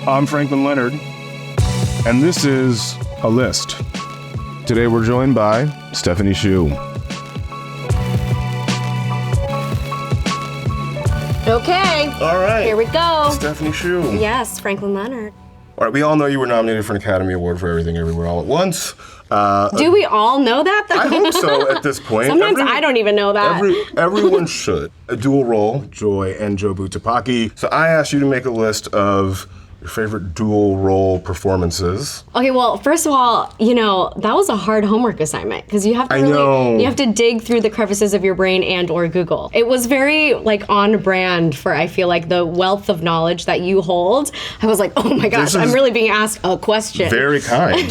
I'm Franklin Leonard, and this is A List. Today we're joined by Stephanie Hsu. Okay. All right. Here we go. Stephanie Hsu. Yes, Franklin Leonard. All right, we all know you were nominated for an Academy Award for Everything Everywhere All at Once. Do we all know that? I hope so at this point. Sometimes I don't even know that. Everyone should. A dual role, Joy and Jobu Tupaki. So I asked you to make a list of your favorite dual role performances. Okay, well, first of all, that was a hard homework assignment because you have to you have to dig through the crevices of your brain and or Google. It was very on brand for, I feel like, the wealth of knowledge that you hold. I was like, oh my gosh, I'm really being asked a question. Very kind.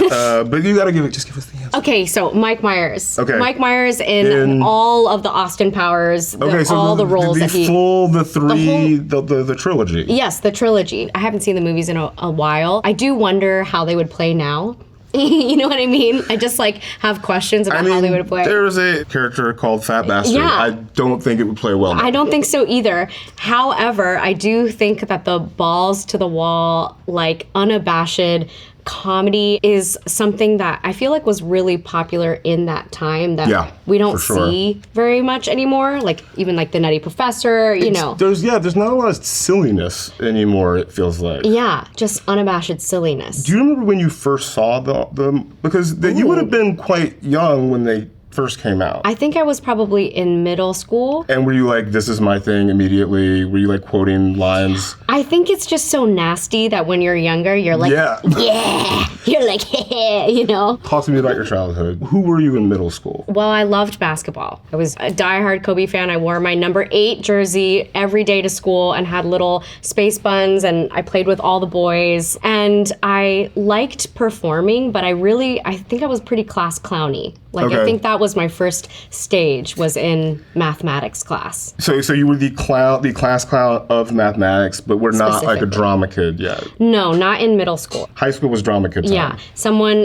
But you gotta give us the answer. Okay, so Mike Myers. Okay. Mike Myers in all of the Austin Powers, all the roles that he... The trilogy. Yes, the trilogy. I haven't seen the movies in a while. I do wonder how they would play now. You know what I mean? I just have questions about how they would play. There's a character called Fat Bastard. Yeah. I don't think it would play well now. I don't think so either. However, I do think that the balls to the wall, unabashed comedy is something that I feel like was really popular in that time that we don't see very much anymore. Even the Nutty Professor, There's not a lot of silliness anymore, it feels like. Yeah, just unabashed silliness. Do you remember when you first saw because you would have been quite young when they first came out? I think I was probably in middle school. And were you like, this is my thing immediately? Were you quoting lines? I think it's just so nasty that when you're younger, you're like, yeah. You're like, Talk to me about your childhood. Who were you in middle school? Well, I loved basketball. I was a diehard Kobe fan. I wore my number 8 jersey every day to school and had little space buns, and I played with all the boys. And I liked performing, but I think I was pretty class clowny. I think that was my first stage, was in mathematics class. So you were the class clown of mathematics, but we're not a drama kid yet. No, not in middle school. High school was drama kid time. Yeah, someone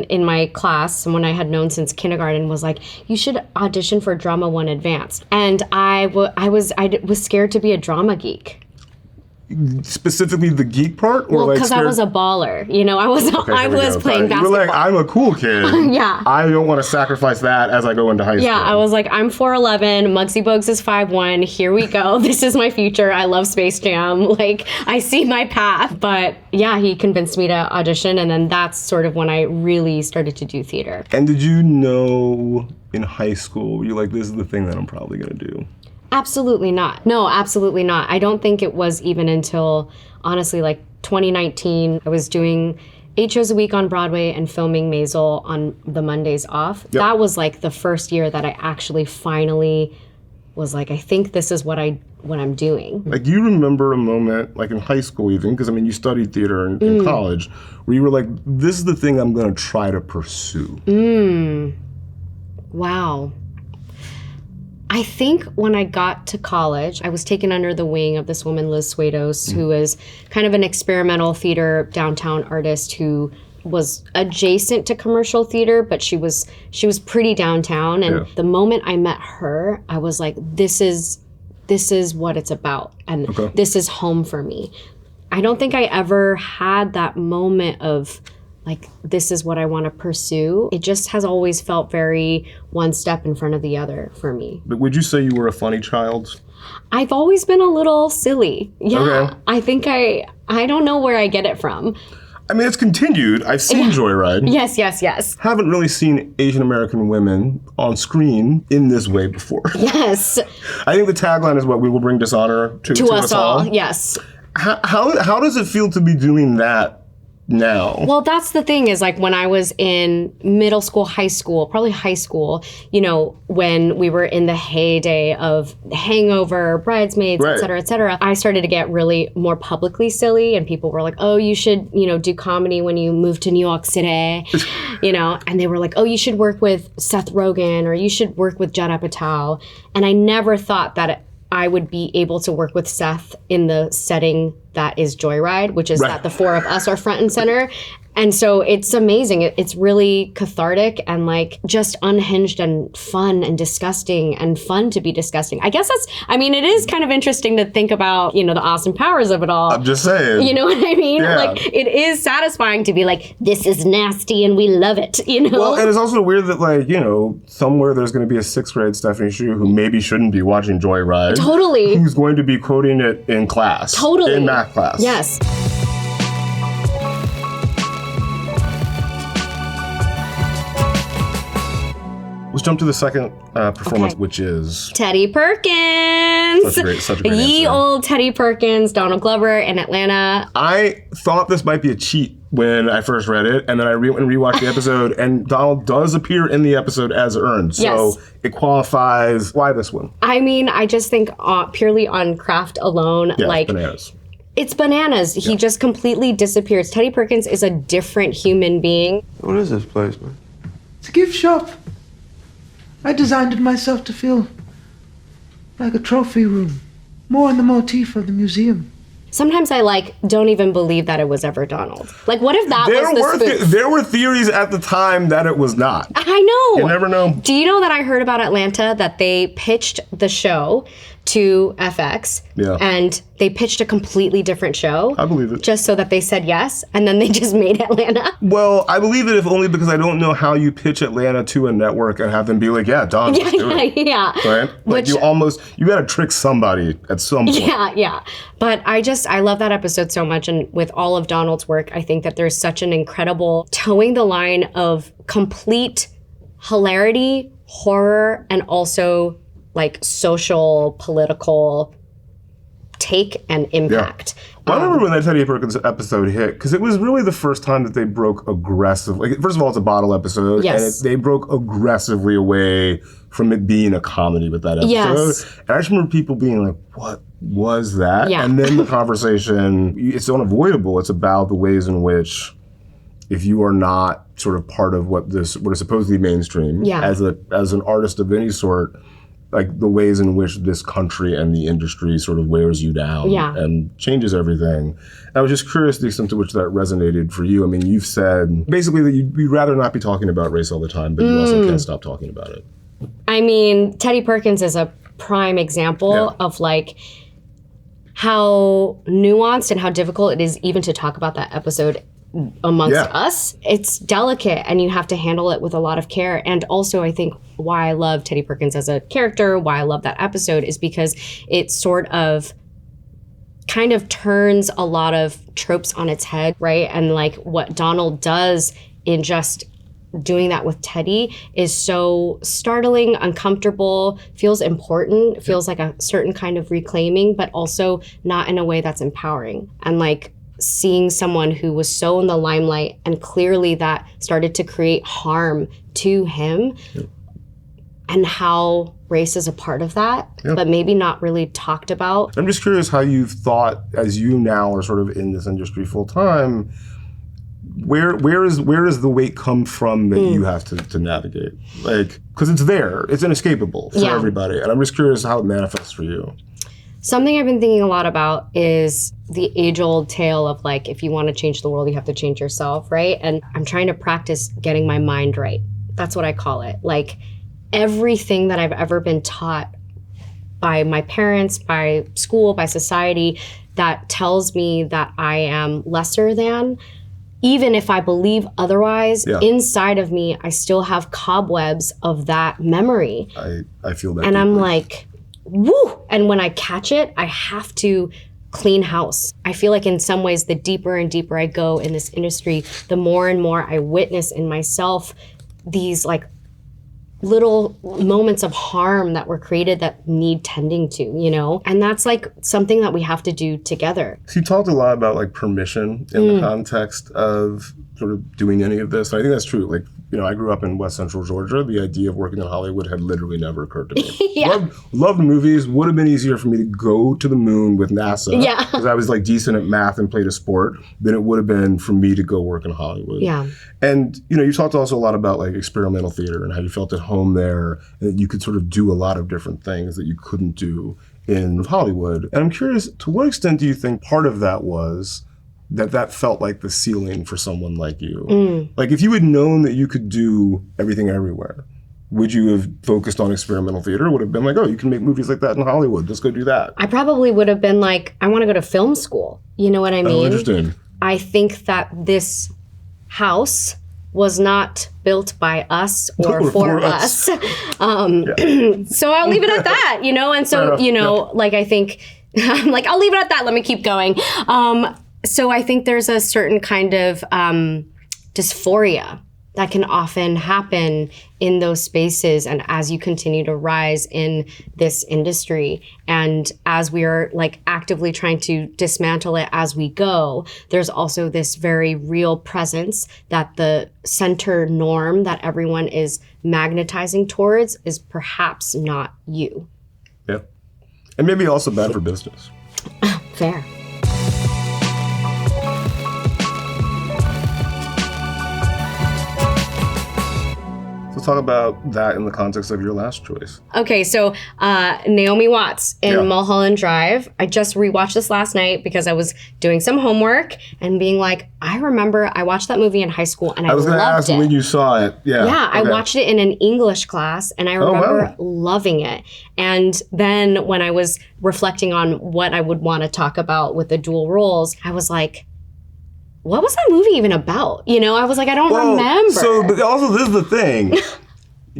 in my class, someone I had known since kindergarten, was like, "You should audition for Drama 1 Advanced," and I was scared to be a drama geek. Specifically the geek part? Well, because I was a baller. I was playing basketball. You were like, I'm a cool kid. Yeah. I don't want to sacrifice that as I go into high school. Yeah, I was like, I'm 4'11", Muggsy Bogues is 5'1", here we go. This is my future. I love Space Jam. I see my path. But yeah, he convinced me to audition, and then that's sort of when I really started to do theater. And did you know in high school, you like, this is the thing that I'm probably going to do? Absolutely not. No, absolutely not. I don't think it was even until, honestly, 2019, I was doing 8 shows a week on Broadway and filming Maisel on the Mondays off. Yep. That was the first year that I actually finally was I think this is what I'm doing. You remember a moment, in high school even, because you studied theater in college, where you were like, this is the thing I'm going to try to pursue. Wow. I think when I got to college, I was taken under the wing of this woman, Liz Swados, who is kind of an experimental theater downtown artist who was adjacent to commercial theater, but she was pretty downtown. And the moment I met her, I was like, this is what it's about. And this is home for me. I don't think I ever had that moment of this is what I want to pursue. It just has always felt very one step in front of the other for me. But would you say you were a funny child? I've always been a little silly. Yeah. Okay. I think I don't know where I get it from. It's continued. I've seen Joyride. Yes. Haven't really seen Asian American women on screen in this way before. Yes. I think the tagline is what we will bring dishonor to us all. Yes. How does it feel to be doing that now? Well, that's the thing is when I was in middle school, probably high school, when we were in the heyday of Hangover, Bridesmaids, et cetera, I started to get really more publicly silly, and people were like, oh, you should, do comedy when you move to New York City, and they were like, oh, you should work with Seth Rogen, or you should work with Judd Apatow. And I never thought that I would be able to work with Seth in the setting that is Joyride, which is that the four of us are front and center. And so it's amazing. It's really cathartic and like just unhinged and fun and disgusting and fun to be disgusting. I guess it is kind of interesting to think about, the Austin Powers of it all. I'm just saying. You know what I mean? Yeah. Like, it is satisfying to be like, this is nasty and we love it, Well, and it's also weird that, like, somewhere there's going to be a 6th grade Stephanie Hsu who maybe shouldn't be watching Joyride. Totally. Who's going to be quoting it in class. Totally. In math class. Yes. Let's jump to the second performance, Okay. which is Teddy Perkins. such a great Ye answer. old Teddy Perkins, Donald Glover in Atlanta. I thought this might be a cheat when I first read it, and then I rewatched the episode, and Donald does appear in the episode as Ern, so Yes. it qualifies. Why this one? I just think purely on craft alone, Yeah, like bananas. it's bananas. He just completely disappears. Teddy Perkins is a different human being. What is this place, man? It's a gift shop. I designed it myself to feel like a trophy room, more on the motif of the museum. Sometimes I don't even believe that it was ever Donald. Like, what if that was the spoof? There were theories at the time that it was not. I know. You never know. Do you know that I heard about Atlanta, that they pitched the show to FX and they pitched a completely different show? I believe it. Just so that they said yes, and then they just made Atlanta. Well, I believe it if only because I don't know how you pitch Atlanta to a network and have them be like, yeah, Don, let's do it. Yeah. Right? Like you gotta trick somebody at some point. Yeah. But I love that episode so much. And with all of Donald's work, I think that there's such an incredible towing the line of complete hilarity, horror, and also like social, political take and impact. Well, I remember when that Teddy Perkins episode hit, because it was really the first time that they broke aggressive. Like, first of all, it's a bottle episode, Yes. and they broke aggressively away from it being a comedy with that episode. Yes. And I just remember people being like, "What was that?" Yeah. And then the conversation, it's unavoidable. It's about the ways in which, if you are not sort of part of what is supposedly mainstream, Yeah. as an artist of any sort, like the ways in which this country and the industry sort of wears you down and changes everything. I was just curious the extent to which that resonated for you. I mean, you've said basically that you'd rather not be talking about race all the time, but you also can't stop talking about it. I mean, Teddy Perkins is a prime example of like how nuanced and how difficult it is even to talk about that episode amongst us. It's delicate and you have to handle it with a lot of care. And also I think why I love Teddy Perkins as a character, why I love that episode is because it sort of kind of turns a lot of tropes on its head, right? And like what Donald does in just doing that with Teddy is so startling, uncomfortable, feels important, feels like a certain kind of reclaiming, but also not in a way that's empowering. And like seeing someone who was so in the limelight and clearly that started to create harm to him and how race is a part of that, but maybe not really talked about. I'm just curious how you've thought, as you now are sort of in this industry full time, where does the weight come from that you have to navigate? Like, because it's there, it's inescapable for everybody. And I'm just curious how it manifests for you. Something I've been thinking a lot about is the age-old tale of like, if you want to change the world, you have to change yourself, right? And I'm trying to practice getting my mind right. That's what I call it. Like everything that I've ever been taught by my parents, by school, by society, that tells me that I am lesser than, even if I believe otherwise, inside of me, I still have cobwebs of that memory. I feel that. And I'm deeply. like, woo! And when I catch it, I have to clean house. I feel like in some ways, the deeper and deeper I go in this industry, the more and more I witness in myself these like little moments of harm that were created that need tending to, you know? And that's like something that we have to do together. So you talked a lot about like permission in the context of sort of doing any of this. And I think that's true. Like, you know, I grew up in West Central Georgia. The idea of working in Hollywood had literally never occurred to me. Loved movies. Would have been easier for me to go to the moon with NASA. Because I was like decent at math and played a sport than it would have been for me to go work in Hollywood. And, you know, you talked also a lot about like experimental theater and how you felt at home there and that you could sort of do a lot of different things that you couldn't do in Hollywood. And I'm curious, to what extent do you think part of that was that felt like the ceiling for someone like you. Like if you had known that you could do everything everywhere, would you have focused on experimental theater? Or would have been like, oh, you can make movies like that in Hollywood. Let's go do that. I probably would have been like, I want to go to film school. You know what I mean? Oh, interesting. I think that this house was not built by us or for us. So I'll leave it at that, you know? And so, you know, like I think, I'm like, I'll leave it at that. Let me keep going. So I think there's a certain kind of dysphoria that can often happen in those spaces, and as you continue to rise in this industry, and as we are like actively trying to dismantle it as we go, there's also this very real presence that the center norm that everyone is magnetizing towards is perhaps not you. Yeah. And maybe also bad for business. Fair. Let's talk about that in the context of your last choice. Okay, so Naomi Watts in Mulholland Drive. I just rewatched this last night because I was doing some homework and being like, I remember I watched that movie in high school and I was going to ask when you saw it. Yeah. Yeah, I watched it in an English class and I remember loving it. And then when I was reflecting on what I would want to talk about with the dual roles, I was like, what was that movie even about? You know, I was like, I don't remember. So, but also this is the thing.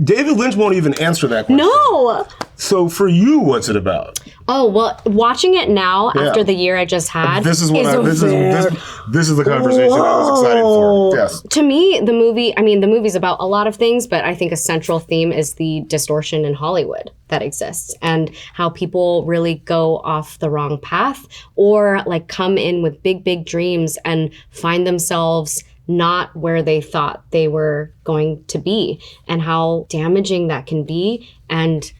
David Lynch won't even answer that question. No. So for you, what's it about? Oh, well, watching it now after the year I just had. This is what this is the conversation I was excited for. Yes. To me, the movie's about a lot of things, but I think a central theme is the distortion in Hollywood that exists and how people really go off the wrong path or like come in with big, big dreams and find themselves not where they thought they were going to be, and how damaging that can be and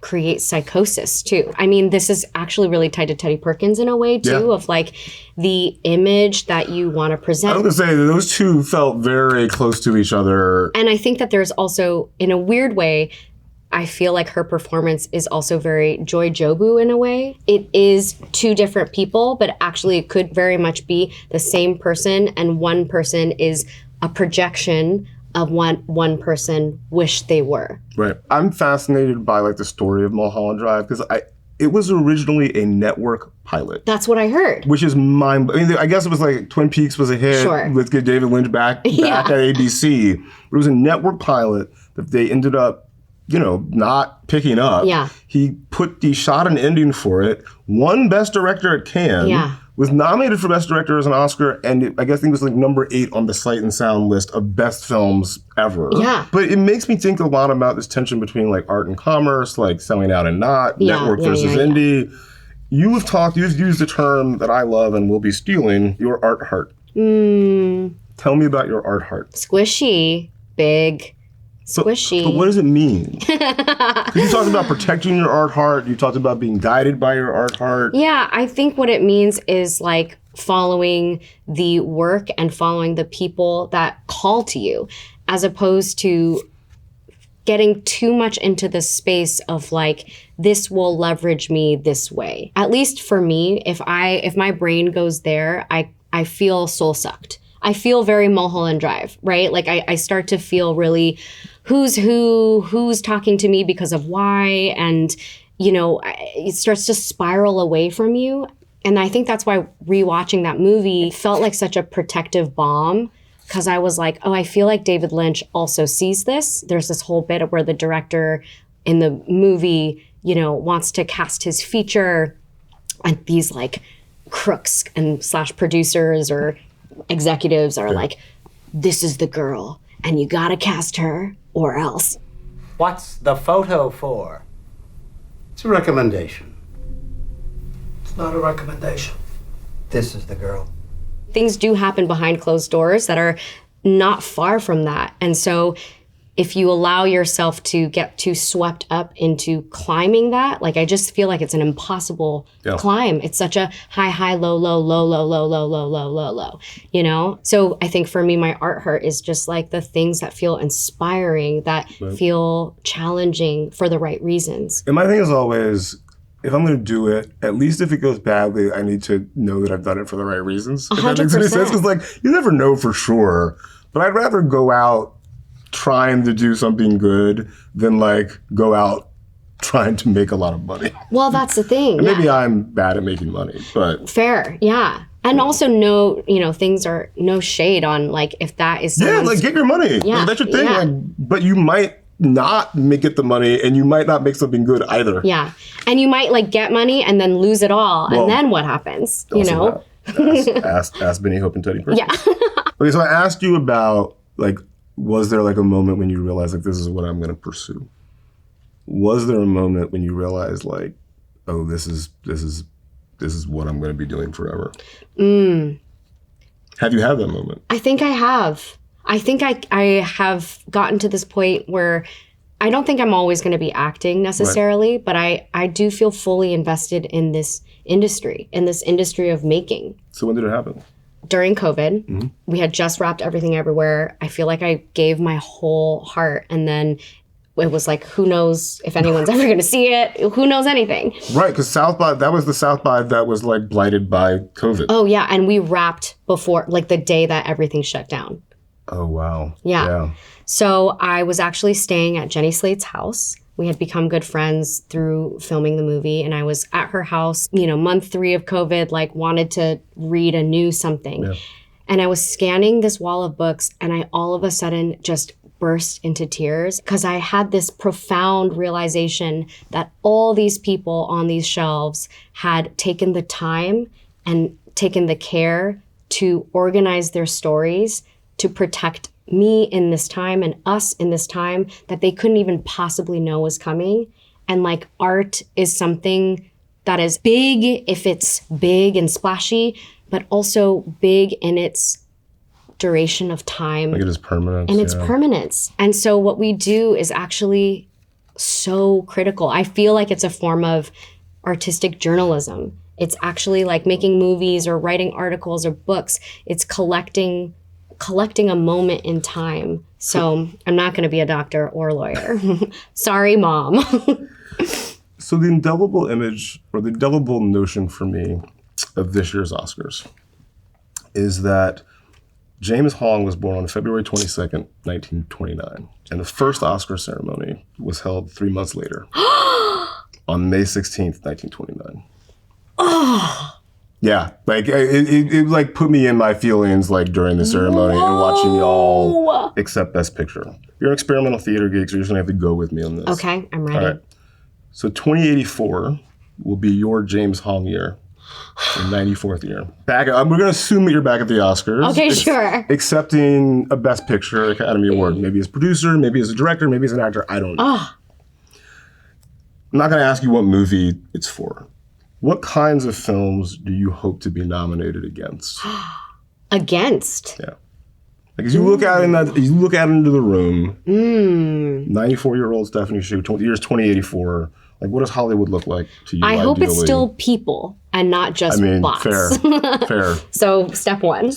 create psychosis too. I mean, this is actually really tied to Teddy Perkins in a way too, of like the image that you want to present. I was going to say that those two felt very close to each other. And I think that there's also, in a weird way, I feel like her performance is also very Joy Jobu in a way. It is two different people, but actually it could very much be the same person, and one person is a projection of what one person wished they were. Right. I'm fascinated by like the story of Mulholland Drive because it was originally a network pilot. That's what I heard. Which is I guess it was like Twin Peaks was a hit. Let's get David Lynch back at ABC. But it was a network pilot that they ended up, not picking up. Yeah. He shot an ending for it, won Best Director at Cannes, was nominated for Best Director as an Oscar, and I guess he was like number 8 on the Sight and Sound list of best films ever. Yeah. But it makes me think a lot about this tension between like art and commerce, like selling out and not, network versus indie. You've used a term that I love and will be stealing, your art heart. Tell me about your art heart. Squishy, big, squishy. But what does it mean? You talked about protecting your art heart. You talked about being guided by your art heart. Yeah, I think what it means is like following the work and following the people that call to you, as opposed to getting too much into the space of like, this will leverage me this way. At least for me, if my brain goes there, I feel soul sucked. I feel very Mulholland Drive, right? Like I start to feel really who's talking to me because of why, and it starts to spiral away from you. And I think that's why rewatching that movie felt like such a protective balm, because I was like, oh, I feel like David Lynch also sees this. There's this whole bit where the director in the movie, wants to cast his feature, and these like crooks and / producers or executives are like, this is the girl and you gotta cast her or else. What's the photo for? It's a recommendation. It's not a recommendation. This is the girl. Things do happen behind closed doors that are not far from that. And so if you allow yourself to get too swept up into climbing that, like I just feel like it's an impossible climb. It's such a high, high, low, low, low, low, low, low, low, low, low, low, So I think for me, my art heart is just like the things that feel inspiring, that feel challenging for the right reasons. And my thing is always, if I'm going to do it, at least if it goes badly, I need to know that I've done it for the right reasons. If that makes any sense. Because, like, you never know for sure. But I'd rather go out trying to do something good than, like, go out trying to make a lot of money. Well, that's the thing. And maybe I'm bad at making money, but... Fair, yeah. And also things are no shade on, like, if that is Yeah, like, get your money. Yeah, Like, that's your thing. yeah. Like, but you might not get the money, and you might not make something good either. Yeah. And you might, like, get money and then lose it all. Well, and then what happens? You know? Ask Benny Hope and Teddy Perkins. Yeah. Okay, so I asked you about, like, was there, like, a moment when you realized, like, this is what I'm going to pursue? Was there a moment when you realized, like, oh, this is what I'm going to be doing forever? Have you had that moment? I think I have. I think I have gotten to this point where I don't think I'm always going to be acting necessarily, but I do feel fully invested in this industry of making. So when did it happen? During COVID, we had just wrapped Everything Everywhere. I feel like I gave my whole heart, and then it was like, who knows if anyone's ever going to see it? Who knows anything? Right, because that was the South by that was, like, blighted by COVID. Oh, yeah, and we wrapped before, like, the day that everything shut down. Oh, wow. Yeah. So I was actually staying at Jenny Slate's house. We had become good friends through filming the movie, and I was at her house, month 3 of COVID, like, wanted to read a new something. Yeah. And I was scanning this wall of books, and I all of a sudden just burst into tears because I had this profound realization that all these people on these shelves had taken the time and taken the care to organize their stories to protect me in this time and us in this time that they couldn't even possibly know was coming. And, like, art is something that is big if it's big and splashy, but also big in its duration of time. Like, it is permanent. And its permanence. And so what we do is actually so critical. I feel like it's a form of artistic journalism. It's actually like making movies or writing articles or books. It's collecting a moment in time. So I'm not going to be a doctor or a lawyer. Sorry, Mom. So the indelible image, or the indelible notion for me of this year's Oscars is that James Hong was born on February 22nd, 1929. And the first Oscar ceremony was held 3 months later on May 16th, 1929. Oh. Yeah, like it like put me in my feelings, like, during the ceremony. Whoa. And watching y'all accept Best Picture. You're an experimental theater geek, so you're just gonna have to go with me on this. Okay, I'm ready. All right. So 2084 will be your James Hong year. Your 94th year. We're going to assume that you're back at the Oscars. Okay, sure. Accepting a Best Picture Academy Award. Maybe as producer, maybe as a director, maybe as an actor. I don't know. Oh. I'm not going to ask you what movie it's for. What kinds of films do you hope to be nominated against? Against? Yeah. Like, as you look out into the room, 94-year-old Stephanie Hsu, year's 2084. Like, what does Hollywood look like to you? I hope it's still people and not just bots. Fair. So step one.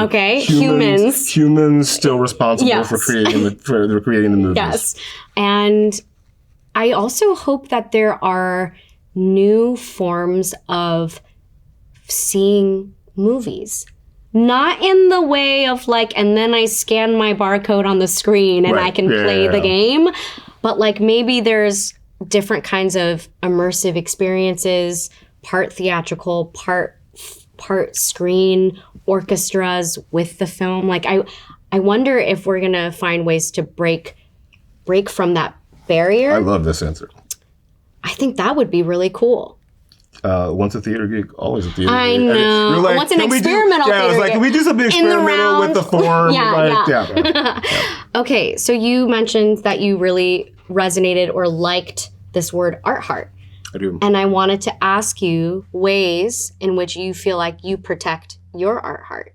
Okay, humans. Humans still responsible for creating the movies. Yes, and I also hope that there are new forms of seeing movies. Not in the way of, like, and then I scan my barcode on the screen and I can play the game, but, like, maybe there's different kinds of immersive experiences, part theatrical, part screen, orchestras with the film. Like, I wonder if we're gonna find ways to break from that barrier. I love this answer. I think that would be really cool. Once a theater geek, always a theater geek. I know. You're like, once an experimental theater I was like, can we do something experimental with the form? Yeah. Okay, so you mentioned that you really resonated or liked this word art heart. I do. And I wanted to ask you ways in which you feel like you protect your art heart.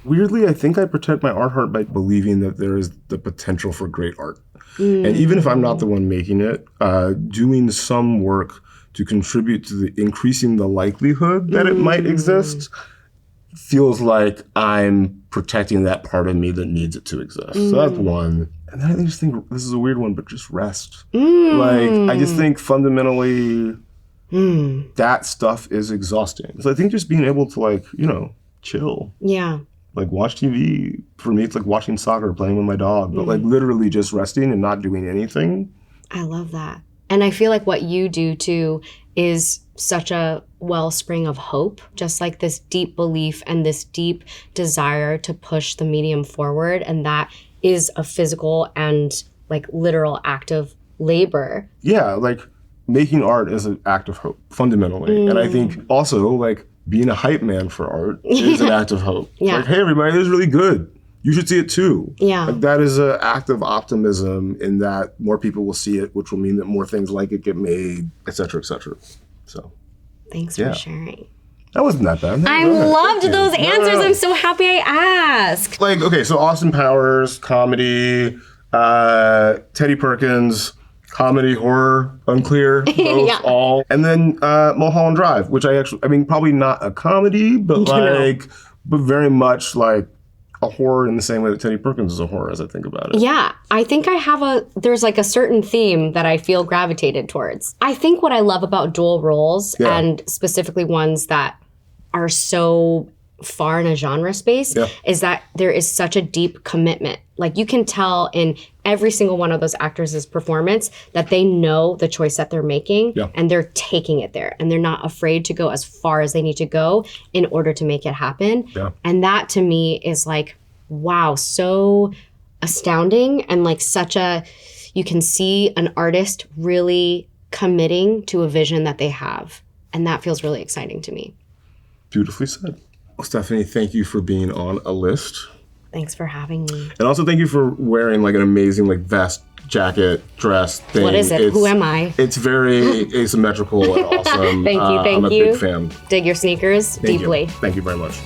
Weirdly, I think I protect my art heart by believing that there is the potential for great art. And even if I'm not the one making it, doing some work to contribute to increasing the likelihood that it might exist feels like I'm protecting that part of me that needs it to exist. So that's one. And then I just think, this is a weird one, but just rest. Like, I just think fundamentally, That stuff is exhausting. So I think just being able to like, you know, chill. Yeah. Like watch TV, for me it's like watching soccer, playing with my dog, but like literally just resting and not doing anything. I love that. And I feel like what you do too is such a wellspring of hope, just like this deep belief and this deep desire to push the medium forward. And that is a physical and like literal act of labor. Yeah, like making art is an act of hope, fundamentally. And I think also like being a hype man for art is an act of hope. Yeah. Like, hey everybody, this is really good. You should see it too. Yeah. Like that is an act of optimism in that more people will see it, which will mean that more things like it get made, et cetera, et cetera. So. Thanks Yeah. for sharing. That wasn't that bad. I loved those answers. I'm so happy I asked. Like, okay, so Austin Powers, comedy, Teddy Perkins, comedy, horror, unclear, both, Yeah. all. And then Mulholland Drive, which I mean, probably not a comedy, but like, but very much like a horror in the same way that Teddy Perkins is a horror as I think about it. Yeah, I think there's like a certain theme that I feel gravitated towards. I think what I love about dual roles and specifically ones that are so far in a genre space is that there is such a deep commitment. Like you can tell in every single one of those actors' performance that they know the choice that they're making and they're taking it there and they're not afraid to go as far as they need to go in order to make it happen. Yeah. And that to me is like, wow, so astounding and like you can see an artist really committing to a vision that they have. And that feels really exciting to me. Beautifully said. Well, Stephanie, thank you for being on A List. Thanks for having me. And also thank you for wearing like an amazing like vest, jacket, dress thing. What is it? Who am I? It's very asymmetrical and awesome. Thank you. I'm a big fan. Dig your sneakers Thank deeply. you. Thank you very much.